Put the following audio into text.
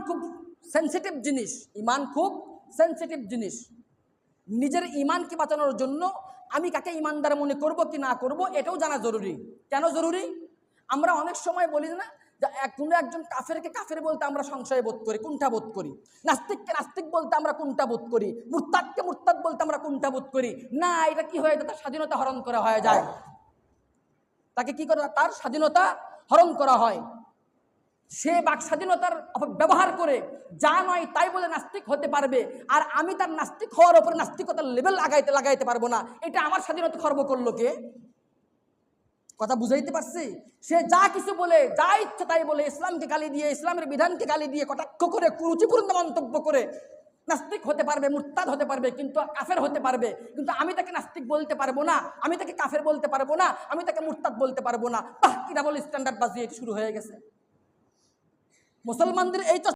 খুব সেন্সিটিভ জিনিস, ইমান খুব সেন্সিটিভ জিনিস। নিজের ইমানকে বাঁচানোর জন্য আমি কাকে ইমানদার মনে করব কি না করব এটাও জানা জরুরি। কেন জরুরি? আমরা অনেক সময় বলি না যে কোনো একজন কাফেরকে কাফের বলতে আমরা সংশয় বোধ করি, কুণ্ঠা বোধ করি, নাস্তিককে নাস্তিক বলতে আমরা কুণ্ঠা বোধ করি, মুরতাদকে মুরতাদ বলতে আমরা কুণ্ঠা বোধ করি। না, এটা কি হয়ে যায়? তার স্বাধীনতা হরণ করা হয়ে যায়। তাকে কি করে? তার স্বাধীনতা হরণ করা হয়। সে বাক স্বাধীনতার ব্যবহার করে যা নয় তাই বলে নাস্তিক হতে পারবে, আর আমি তার নাস্তিক হওয়ার উপরে নাস্তিকতার লেভেল লাগাইতে পারবো না। এটা আমার স্বাধীনতা খর্ব করলো কে? কথা বুঝাইতে পারছি? সে যা কিছু বলে, যা ইচ্ছা তাই বলে, ইসলামকে গালি দিয়ে, ইসলামের বিধানকে গালি দিয়ে, কটাক্ষ করে, কুরুচিপূর্ণ মন্তব্য করে নাস্তিক হতে পারবে, মুরতাদ হতে পারবে, কিন্তু কাফের হতে পারবে। কিন্তু আমি তাকে নাস্তিক বলতে পারবো না, আমি তাকে কাফের বলতে পারবো না, আমি তাকে মুরতাদ বলতে পারবো না। বাহ, কি ডাবল স্ট্যান্ডার্ড বাজি শুরু হয়ে গেছে মুসলমানদের। এই তো